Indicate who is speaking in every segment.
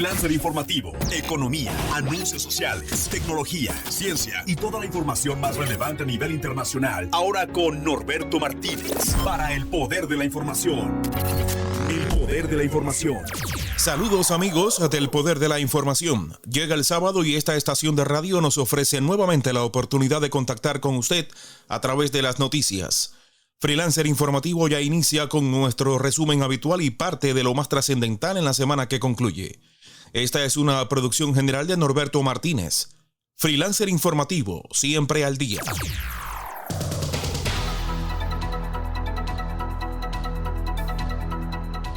Speaker 1: Freelancer informativo, economía, anuncios sociales, tecnología, ciencia y toda la información más relevante a nivel internacional. Ahora con Norberto Martínez para el poder de la información. El poder de la información.
Speaker 2: Saludos amigos del Poder de la Información. Llega el sábado y esta estación de radio nos ofrece nuevamente la oportunidad de contactar con usted a través de las noticias. Freelancer Informativo ya inicia con nuestro resumen habitual y parte de lo más trascendental en la semana que concluye. Esta es una producción general de Norberto Martínez. Freelancer Informativo, siempre al día.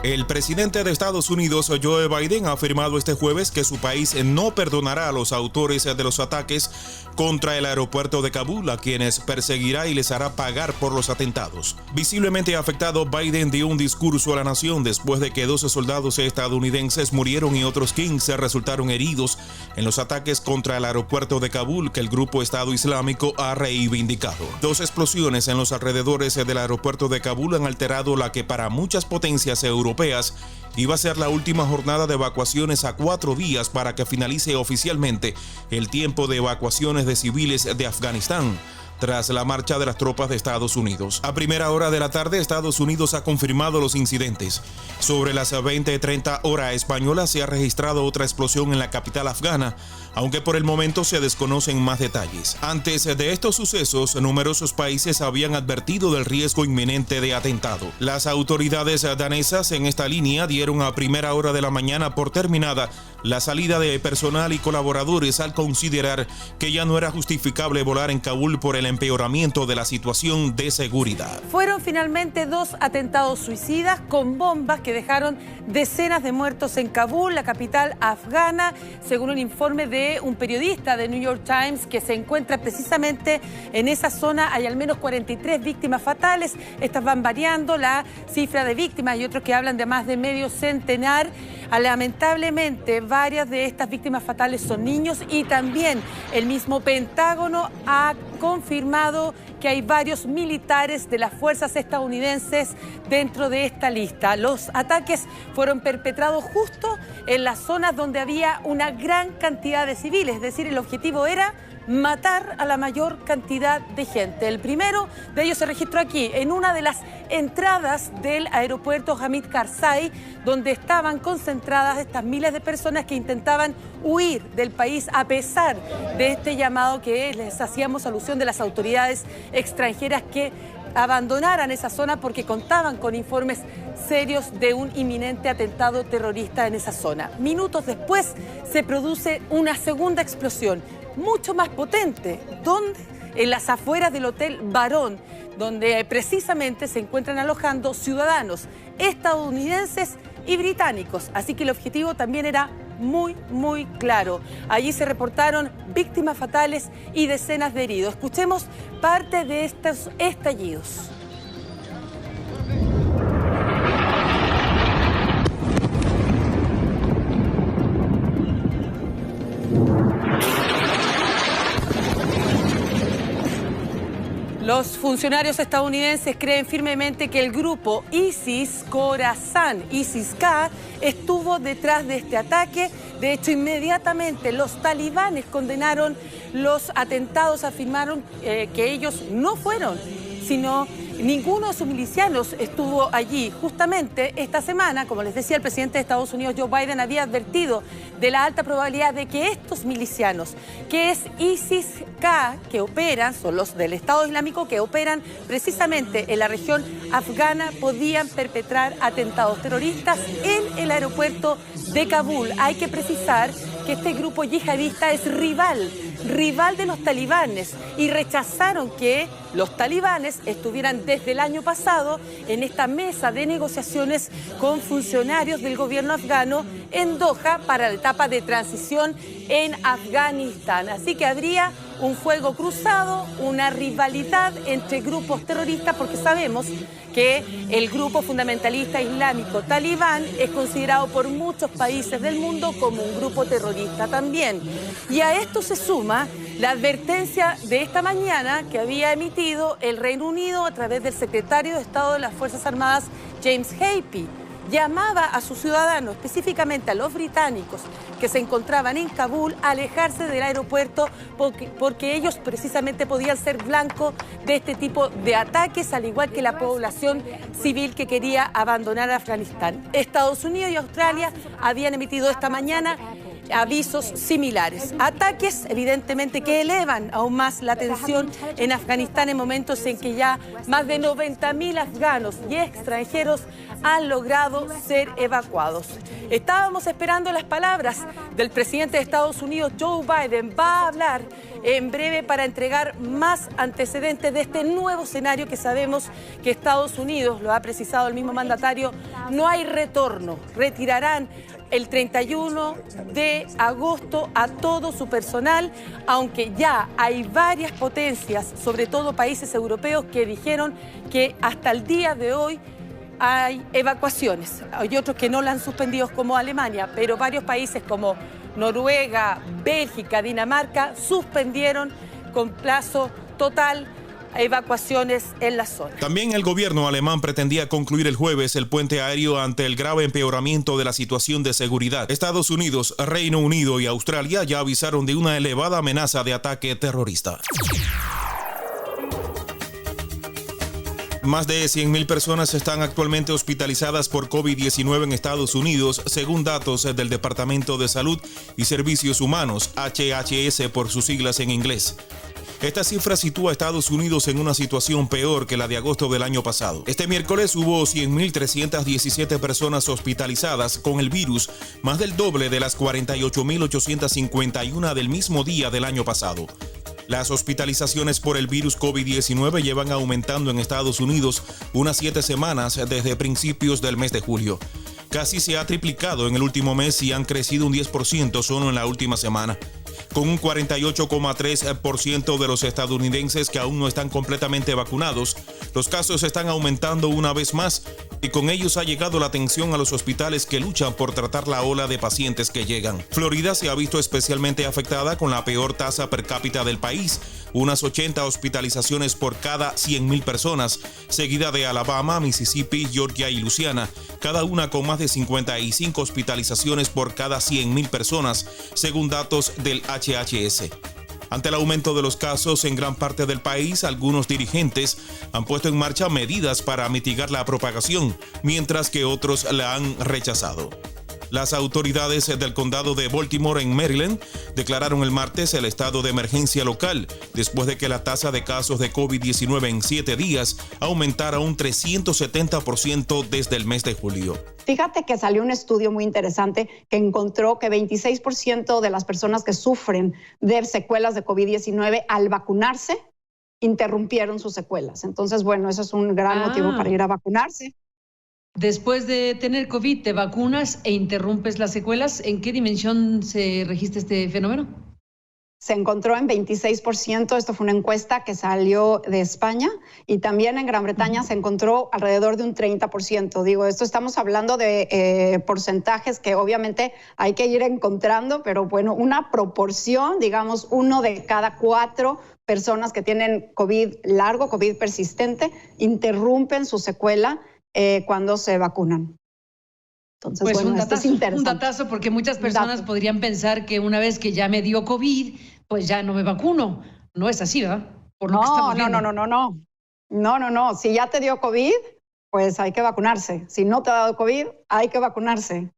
Speaker 2: El presidente de Estados Unidos, Joe Biden, ha afirmado este jueves que su país no perdonará a los autores de los ataques contra el aeropuerto de Kabul, a quienes perseguirá y les hará pagar por los atentados. Visiblemente afectado, Biden dio un discurso a la nación después de que 12 soldados estadounidenses murieron y otros 15 resultaron heridos en los ataques contra el aeropuerto de Kabul que el grupo Estado Islámico ha reivindicado. 2 explosiones en los alrededores del aeropuerto de Kabul han alterado la que para muchas potencias europeas iba a ser la última jornada de evacuaciones a 4 días para que finalice oficialmente el tiempo de evacuaciones de civiles de Afganistán tras la marcha de las tropas de Estados Unidos. A primera hora de la tarde, Estados Unidos ha confirmado los incidentes. Sobre las 20:30 hora española se ha registrado otra explosión en la capital afgana, aunque por el momento se desconocen más detalles. Antes de estos sucesos, numerosos países habían advertido del riesgo inminente de atentado. Las autoridades danesas en esta línea dieron a primera hora de la mañana por terminada la salida de personal y colaboradores al considerar que ya no era justificable volar en Kabul por el empeoramiento de la situación de seguridad.
Speaker 3: Fueron finalmente 2 atentados suicidas con bombas que dejaron decenas de muertos en Kabul, la capital afgana, según un informe de un periodista de New York Times que se encuentra precisamente en esa zona. Hay al menos 43 víctimas fatales. Estas van variando la cifra de víctimas y otros que hablan de más de medio centenar. Lamentablemente, varias de estas víctimas fatales son niños y también el mismo Pentágono ha confirmado que hay varios militares de las fuerzas estadounidenses dentro de esta lista. Los ataques fueron perpetrados justo en las zonas donde había una gran cantidad de civiles, es decir, el objetivo era matar a la mayor cantidad de gente. El primero de ellos se registró aquí, en una de las entradas del aeropuerto Hamid Karzai, donde estaban concentradas estas miles de personas que intentaban huir del país a pesar de este llamado que les hacíamos alusión de las autoridades extranjeras que abandonaran esa zona porque contaban con informes serios de un inminente atentado terrorista en esa zona. Minutos después se produce una segunda explosión, mucho más potente, donde en las afueras del Hotel Barón, donde precisamente se encuentran alojando ciudadanos estadounidenses y británicos. Así que el objetivo también era muy claro. Allí se reportaron víctimas fatales y decenas de heridos. Escuchemos parte de estos estallidos. Los funcionarios estadounidenses creen firmemente que el grupo ISIS-Khorasan, ISIS-K, estuvo detrás de este ataque. De hecho, inmediatamente los talibanes condenaron los atentados, afirmaron que ellos no fueron, sino ninguno de sus milicianos estuvo allí. Justamente esta semana, como les decía, el presidente de Estados Unidos, Joe Biden, había advertido de la alta probabilidad de que estos milicianos, que es ISIS-K, que operan, son los del Estado Islámico, que operan precisamente en la región afgana, podían perpetrar atentados terroristas en el aeropuerto de Kabul. Hay que precisar que este grupo yihadista es rival de los talibanes y rechazaron que los talibanes estuvieran desde el año pasado en esta mesa de negociaciones con funcionarios del gobierno afgano en Doha para la etapa de transición en Afganistán. Así que habría un fuego cruzado, una rivalidad entre grupos terroristas, porque sabemos que el grupo fundamentalista islámico talibán es considerado por muchos países del mundo como un grupo terrorista también. Y a esto se suma la advertencia de esta mañana que había emitido el Reino Unido a través del secretario de Estado de las Fuerzas Armadas, James Heappey, llamaba a sus ciudadanos, específicamente a los británicos que se encontraban en Kabul, a alejarse del aeropuerto porque ellos precisamente podían ser blanco de este tipo de ataques, al igual que la población civil que quería abandonar Afganistán. Estados Unidos y Australia habían emitido esta mañana avisos similares. Ataques, evidentemente, que elevan aún más la tensión en Afganistán en momentos en que ya más de 90.000 afganos y extranjeros han logrado ser evacuados. Estábamos esperando las palabras del presidente de Estados Unidos, Joe Biden. Va a hablar en breve para entregar más antecedentes de este nuevo escenario que sabemos que Estados Unidos, lo ha precisado el mismo mandatario, no hay retorno. Retirarán el 31 de agosto a todo su personal, aunque ya hay varias potencias, sobre todo países europeos, que dijeron que hasta el día de hoy hay evacuaciones. Hay otros que no la han suspendido, como Alemania, pero varios países como Noruega, Bélgica, Dinamarca suspendieron con plazo total evacuaciones en la zona.
Speaker 2: También el gobierno alemán pretendía concluir el jueves el puente aéreo ante el grave empeoramiento de la situación de seguridad. Estados Unidos, Reino Unido y Australia ya avisaron de una elevada amenaza de ataque terrorista. Más de 100.000 personas están actualmente hospitalizadas por COVID-19 en Estados Unidos, según datos del Departamento de Salud y Servicios Humanos, HHS por sus siglas en inglés. Esta cifra sitúa a Estados Unidos en una situación peor que la de agosto del año pasado. Este miércoles hubo 100.317 personas hospitalizadas con el virus, más del doble de las 48.851 del mismo día del año pasado. Las hospitalizaciones por el virus COVID-19 llevan aumentando en Estados Unidos unas 7 semanas desde principios del mes de julio. Casi se ha triplicado en el último mes y han crecido un 10% solo en la última semana. Con un 48,3% de los estadounidenses que aún no están completamente vacunados, los casos están aumentando una vez más y con ellos ha llegado la atención a los hospitales que luchan por tratar la ola de pacientes que llegan. Florida se ha visto especialmente afectada con la peor tasa per cápita del país, unas 80 hospitalizaciones por cada 100.000 personas, seguida de Alabama, Mississippi, Georgia y Luisiana, cada una con más de 55 hospitalizaciones por cada 100.000 personas, según datos del HHS. Ante el aumento de los casos en gran parte del país, algunos dirigentes han puesto en marcha medidas para mitigar la propagación, mientras que otros la han rechazado. Las autoridades del condado de Baltimore, en Maryland, declararon el martes el estado de emergencia local, después de que la tasa de casos de COVID-19 en 7 días aumentara un 370% desde el mes de julio.
Speaker 4: Fíjate que salió un estudio muy interesante que encontró que 26% de las personas que sufren de secuelas de COVID-19 al vacunarse interrumpieron sus secuelas. Entonces, bueno, eso es un gran motivo para ir a vacunarse.
Speaker 5: Después de tener COVID, te vacunas e interrumpes las secuelas. ¿En qué dimensión se registra este fenómeno?
Speaker 4: Se encontró en 26%, esto fue una encuesta que salió de España, y también en Gran Bretaña se encontró alrededor de un 30%. Digo, esto estamos hablando de porcentajes que obviamente hay que ir encontrando, pero bueno, una proporción, digamos, 1 de cada 4 personas que tienen COVID largo, COVID persistente, interrumpen su secuela cuando se vacunan. Entonces,
Speaker 5: pues
Speaker 4: bueno,
Speaker 5: esto es
Speaker 4: interesante.
Speaker 5: Un datazo, porque muchas personas podrían pensar que una vez que ya me dio COVID, pues ya no me vacuno. No es así, ¿verdad? Por lo que estamos viendo.
Speaker 4: No. Si ya te dio COVID, pues hay que vacunarse. Si no te ha dado COVID, hay que vacunarse.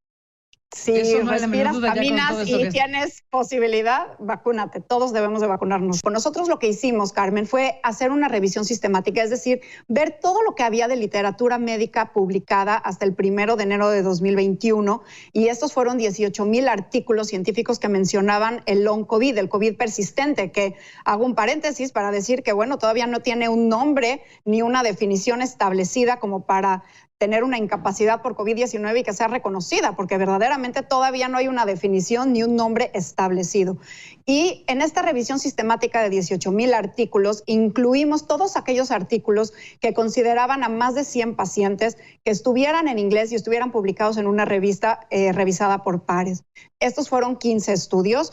Speaker 4: Si respiras, caminas y tienes posibilidad, vacúnate. Todos debemos de vacunarnos. Con nosotros lo que hicimos, Carmen, fue hacer una revisión sistemática, es decir, ver todo lo que había de literatura médica publicada hasta el 1 de enero de 2021, y estos fueron 18,000 artículos científicos que mencionaban el long COVID, el COVID persistente, que hago un paréntesis para decir que, bueno, todavía no tiene un nombre ni una definición establecida como para tener una incapacidad por COVID-19 y que sea reconocida, porque verdaderamente todavía no hay una definición ni un nombre establecido. Y en esta revisión sistemática de 18,000 artículos, incluimos todos aquellos artículos que consideraban a más de 100 pacientes que estuvieran en inglés y estuvieran publicados en una revista revisada por pares. Estos fueron 15 estudios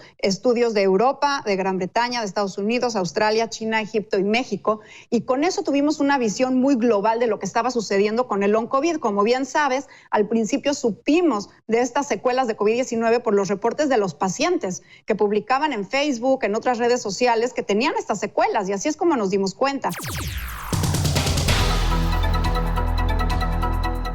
Speaker 4: de Europa, de Gran Bretaña, de Estados Unidos, Australia, China, Egipto y México, y con eso tuvimos una visión muy global de lo que estaba sucediendo con el long COVID. Como bien sabes, al principio supimos de estas secuelas de COVID-19 por los reportes de los pacientes que publicaban en Facebook, en otras redes sociales, que tenían estas secuelas, y así es como nos dimos cuenta.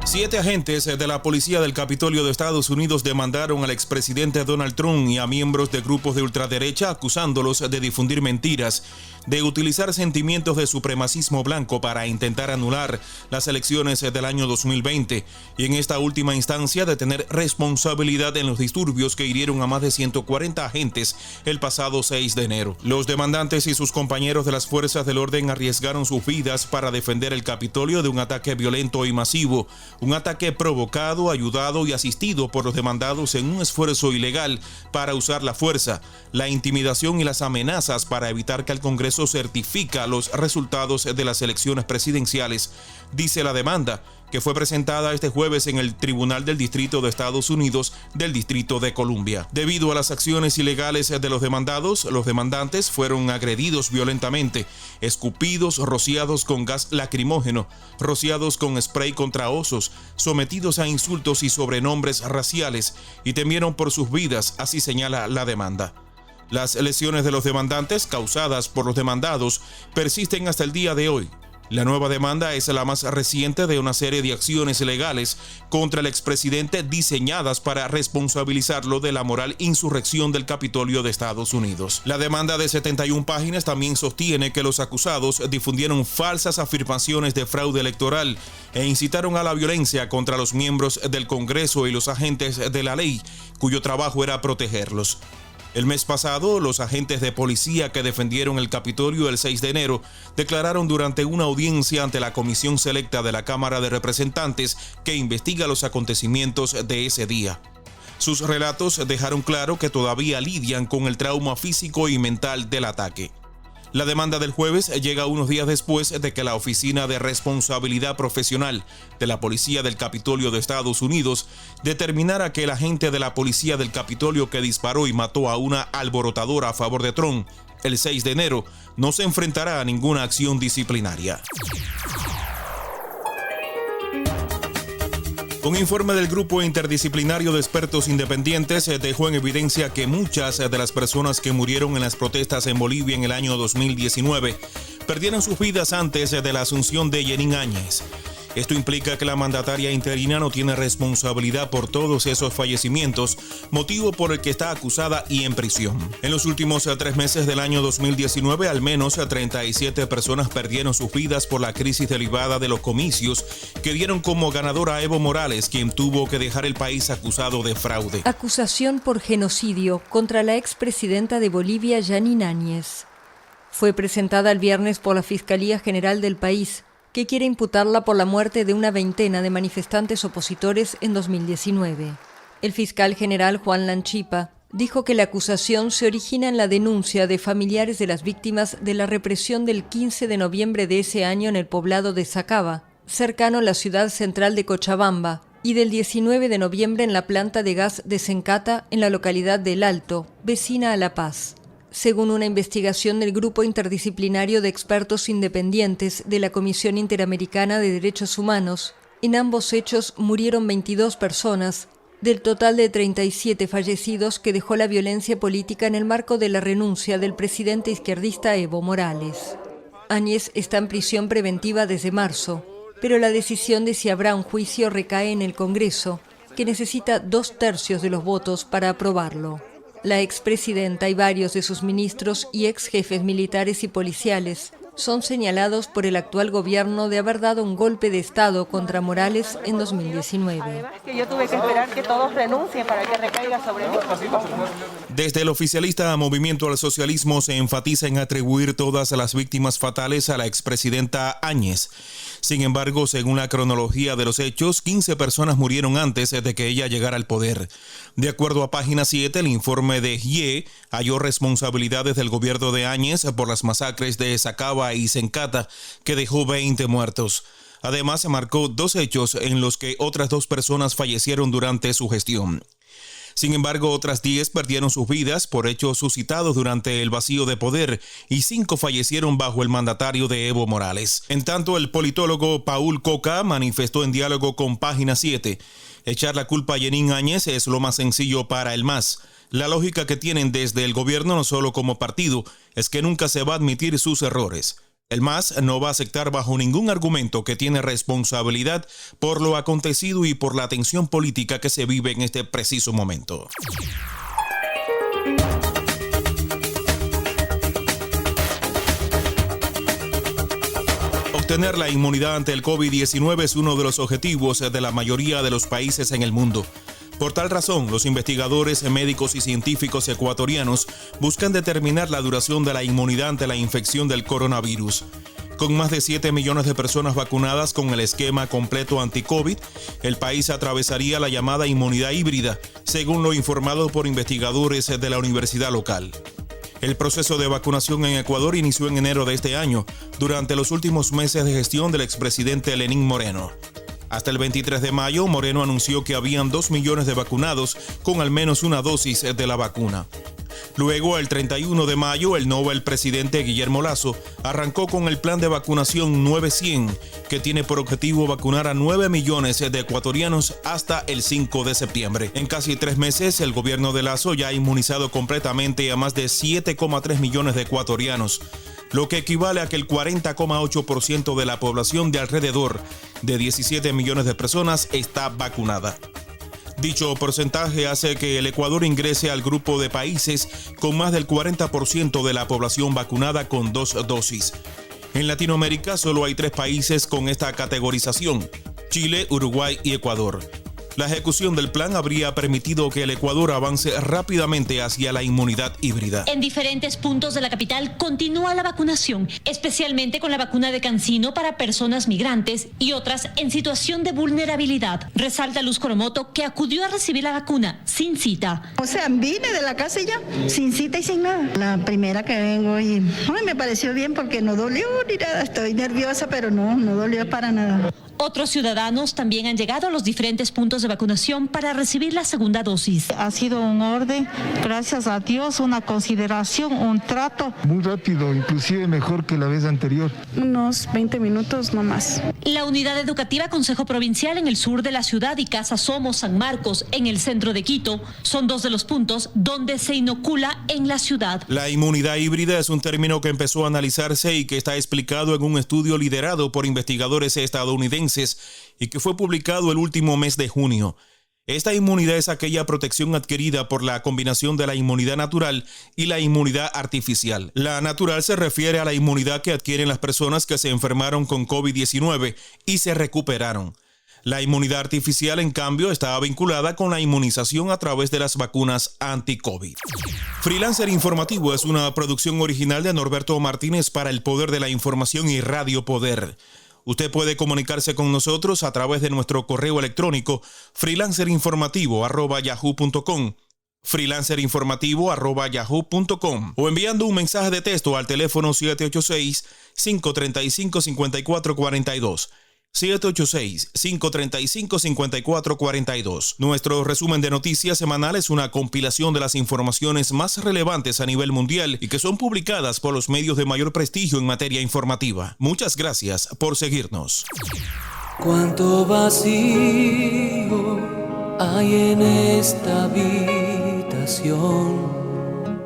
Speaker 2: 7 agentes de la policía del Capitolio de Estados Unidos demandaron al expresidente Donald Trump y a miembros de grupos de ultraderecha acusándolos de difundir mentiras, de utilizar sentimientos de supremacismo blanco para intentar anular las elecciones del año 2020 y en esta última instancia de tener responsabilidad en los disturbios que hirieron a más de 140 agentes el pasado 6 de enero. Los demandantes y sus compañeros de las fuerzas del orden arriesgaron sus vidas para defender el Capitolio de un ataque violento y masivo, un ataque provocado, ayudado y asistido por los demandados en un esfuerzo ilegal para usar la fuerza, la intimidación y las amenazas para evitar que el Congreso certifica los resultados de las elecciones presidenciales, dice la demanda, que fue presentada este jueves en el Tribunal del Distrito de Estados Unidos del Distrito de Columbia. Debido a las acciones ilegales de los demandados, los demandantes fueron agredidos violentamente, escupidos, rociados con gas lacrimógeno, rociados con spray contra osos, sometidos a insultos y sobrenombres raciales, y temieron por sus vidas, así señala la demanda. Las lesiones de los demandantes causadas por los demandados persisten hasta el día de hoy. La nueva demanda es la más reciente de una serie de acciones legales contra el expresidente diseñadas para responsabilizarlo de la moral insurrección del Capitolio de Estados Unidos. La demanda de 71 páginas también sostiene que los acusados difundieron falsas afirmaciones de fraude electoral e incitaron a la violencia contra los miembros del Congreso y los agentes de la ley, cuyo trabajo era protegerlos. El mes pasado, los agentes de policía que defendieron el Capitolio el 6 de enero declararon durante una audiencia ante la Comisión Selecta de la Cámara de Representantes que investiga los acontecimientos de ese día. Sus relatos dejaron claro que todavía lidian con el trauma físico y mental del ataque. La demanda del jueves llega unos días después de que la Oficina de Responsabilidad Profesional de la Policía del Capitolio de Estados Unidos determinara que el agente de la Policía del Capitolio que disparó y mató a una alborotadora a favor de Trump el 6 de enero no se enfrentará a ninguna acción disciplinaria. Un informe del Grupo Interdisciplinario de Expertos Independientes dejó en evidencia que muchas de las personas que murieron en las protestas en Bolivia en el año 2019 perdieron sus vidas antes de la asunción de Jenín Áñez. Esto implica que la mandataria interina no tiene responsabilidad por todos esos fallecimientos, motivo por el que está acusada y en prisión. En los últimos 3 meses del año 2019, al menos 37 personas perdieron sus vidas por la crisis derivada de los comicios que dieron como ganadora a Evo Morales, quien tuvo que dejar el país acusado de fraude.
Speaker 6: Acusación por genocidio contra la expresidenta de Bolivia, Jenín Áñez. Fue presentada el viernes por la Fiscalía General del país, que quiere imputarla por la muerte de una veintena de manifestantes opositores en 2019. El fiscal general Juan Lanchipa dijo que la acusación se origina en la denuncia de familiares de las víctimas de la represión del 15 de noviembre de ese año en el poblado de Sacaba, cercano a la ciudad central de Cochabamba, y del 19 de noviembre en la planta de gas de Sencata, en la localidad del Alto, vecina a La Paz. Según una investigación del Grupo Interdisciplinario de Expertos Independientes de la Comisión Interamericana de Derechos Humanos, en ambos hechos murieron 22 personas, del total de 37 fallecidos que dejó la violencia política en el marco de la renuncia del presidente izquierdista Evo Morales. Áñez está en prisión preventiva desde marzo, pero la decisión de si habrá un juicio recae en el Congreso, que necesita 2/3 de los votos para aprobarlo. La expresidenta y varios de sus ministros y ex jefes militares y policiales son señalados por el actual gobierno de haber dado un golpe de Estado contra Morales en 2019.
Speaker 7: Además, que yo tuve que esperar que todos renuncien para que recaiga sobre mí.
Speaker 2: Desde el oficialista Movimiento al Socialismo se enfatiza en atribuir todas las víctimas fatales a la expresidenta Áñez. Sin embargo, según la cronología de los hechos, 15 personas murieron antes de que ella llegara al poder. De acuerdo a Página 7, el informe de GIE halló responsabilidades del gobierno de Áñez por las masacres de Sacaba y Sencata, que dejó 20 muertos. Además, se marcó 2 hechos en los que otras 2 personas fallecieron durante su gestión. Sin embargo, otras 10 perdieron sus vidas por hechos suscitados durante el vacío de poder y 5 fallecieron bajo el mandatario de Evo Morales. En tanto, el politólogo Paul Coca manifestó en diálogo con Página 7: echar la culpa a Jeanine Áñez es lo más sencillo para el MAS. La lógica que tienen desde el gobierno, no solo como partido, es que nunca se va a admitir sus errores. El MAS no va a aceptar bajo ningún argumento que tiene responsabilidad por lo acontecido y por la tensión política que se vive en este preciso momento. Obtener la inmunidad ante el COVID-19 es uno de los objetivos de la mayoría de los países en el mundo. Por tal razón, los investigadores, médicos y científicos ecuatorianos buscan determinar la duración de la inmunidad ante la infección del coronavirus. Con más de 7 millones de personas vacunadas con el esquema completo anti-COVID, el país atravesaría la llamada inmunidad híbrida, según lo informado por investigadores de la universidad local. El proceso de vacunación en Ecuador inició en enero de este año, durante los últimos meses de gestión del expresidente Lenín Moreno. Hasta el 23 de mayo, Moreno anunció que habían 2 millones de vacunados con al menos una dosis de la vacuna. Luego, el 31 de mayo, el nuevo presidente Guillermo Lasso arrancó con el plan de vacunación 900, que tiene por objetivo vacunar a 9 millones de ecuatorianos hasta el 5 de septiembre. En casi 3 meses, el gobierno de Lasso ya ha inmunizado completamente a más de 7,3 millones de ecuatorianos, lo que equivale a que el 40,8% de la población de alrededor de 17 millones de personas está vacunada. Dicho porcentaje hace que el Ecuador ingrese al grupo de países con más del 40% de la población vacunada con 2 dosis. En Latinoamérica solo hay 3 países con esta categorización: Chile, Uruguay y Ecuador. La ejecución del plan habría permitido que el Ecuador avance rápidamente hacia la inmunidad híbrida.
Speaker 8: En diferentes puntos de la capital continúa la vacunación, especialmente con la vacuna de CanSino para personas migrantes y otras en situación de vulnerabilidad. Resalta Luz Coromoto, que acudió a recibir la vacuna sin cita.
Speaker 9: O sea, vine de la casa y ya, sin cita y sin nada. La primera que vengo y me pareció bien porque no dolió ni nada. Estoy nerviosa, pero no dolió para nada.
Speaker 8: Otros ciudadanos también han llegado a los diferentes puntos de vacunación para recibir la segunda dosis.
Speaker 10: Ha sido un orden, gracias a Dios, una consideración, un trato.
Speaker 11: Muy rápido, inclusive mejor que la vez anterior.
Speaker 12: Unos 20 minutos no más.
Speaker 8: La unidad educativa Consejo Provincial en el sur de la ciudad y Casa Somos San Marcos en el centro de Quito son 2 de los puntos donde se inocula en la ciudad.
Speaker 2: La inmunidad híbrida es un término que empezó a analizarse y que está explicado en un estudio liderado por investigadores estadounidenses y que fue publicado el último mes de junio. Esta inmunidad es aquella protección adquirida por la combinación de la inmunidad natural y la inmunidad artificial. La natural se refiere a la inmunidad que adquieren las personas que se enfermaron con COVID-19 y se recuperaron. La inmunidad artificial, en cambio, está vinculada con la inmunización a través de las vacunas anti-COVID. Freelancer Informativo es una producción original de Norberto Martínez para El Poder de la Información y Radio Poder. Usted puede comunicarse con nosotros a través de nuestro correo electrónico freelancerinformativo@yahoo.com, freelancerinformativo@yahoo.com, o enviando un mensaje de texto al teléfono 786-535-5442. 786-535-5442. Nuestro resumen de noticias semanal es una compilación de las informaciones más relevantes a nivel mundial y que son publicadas por los medios de mayor prestigio en materia informativa. Muchas gracias por seguirnos.
Speaker 13: Cuánto vacío hay en esta habitación.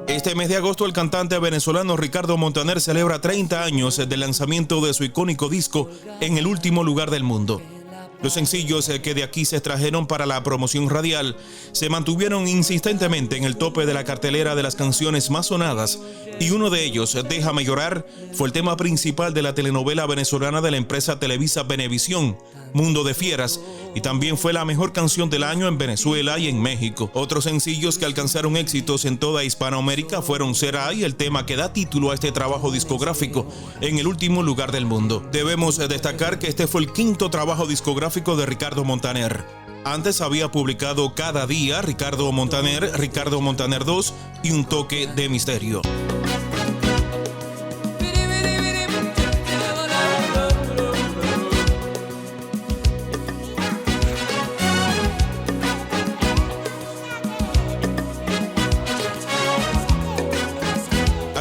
Speaker 2: Este mes de agosto, el cantante venezolano Ricardo Montaner celebra 30 años del lanzamiento de su icónico disco En el último lugar del mundo. Los sencillos que de aquí se extrajeron para la promoción radial se mantuvieron insistentemente en el tope de la cartelera de las canciones más sonadas, y uno de ellos, Déjame llorar, fue el tema principal de la telenovela venezolana de la empresa Televisa Venevisión, Mundo de Fieras, y también fue la mejor canción del año en Venezuela y en México. Otros sencillos que alcanzaron éxitos en toda Hispanoamérica fueron Será y el tema que da título a este trabajo discográfico, En el último lugar del mundo. Debemos destacar que este fue el 5º trabajo discográfico de Ricardo Montaner. Antes había publicado Cada Día, Ricardo Montaner 2 y Un toque de misterio.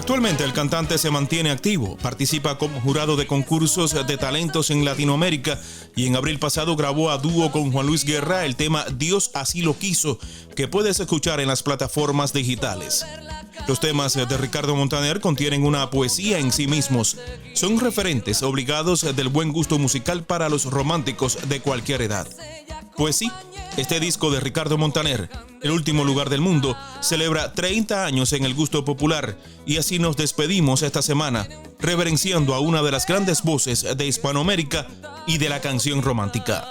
Speaker 2: Actualmente el cantante se mantiene activo, participa como jurado de concursos de talentos en Latinoamérica y en abril pasado grabó a dúo con Juan Luis Guerra el tema Dios así lo quiso, que puedes escuchar en las plataformas digitales. Los temas de Ricardo Montaner contienen una poesía en sí mismos. Son referentes obligados del buen gusto musical para los románticos de cualquier edad. Pues sí, este disco de Ricardo Montaner, El último lugar del mundo, celebra 30 años en el gusto popular y así nos despedimos esta semana, reverenciando a una de las grandes voces de Hispanoamérica y de la canción romántica.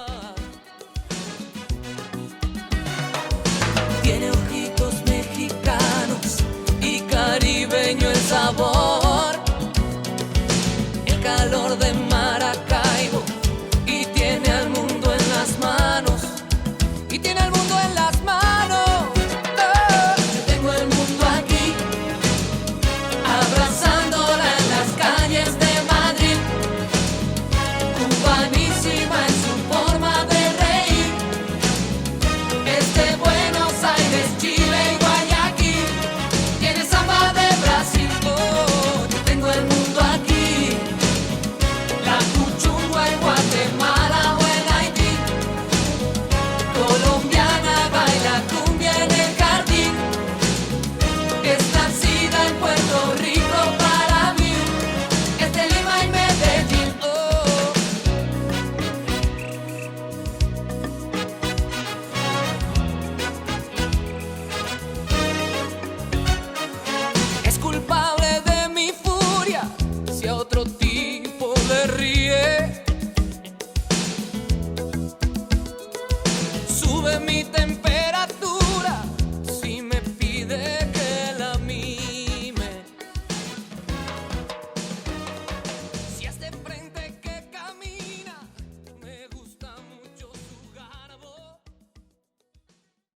Speaker 13: Tiene ojitos mexicanos y caribeño el sabor, el calor de Maracaibo y tiene al mundo en las manos. Y tiene el mundo en las manos. Yo tengo el mundo aquí, abrazándola en las calles de Madrid, cubanísima en su forma de reír. Desde Buenos Aires, Chile y Guayaquil, tiene samba de Brasil. Oh, yo tengo el mundo aquí, la cuchungua en Guatemala o en Haití, colombiana baila cumbia en el jardín, es nacida en Puerto Rico para mí, es de Lima y Medellín. Oh. Es culpable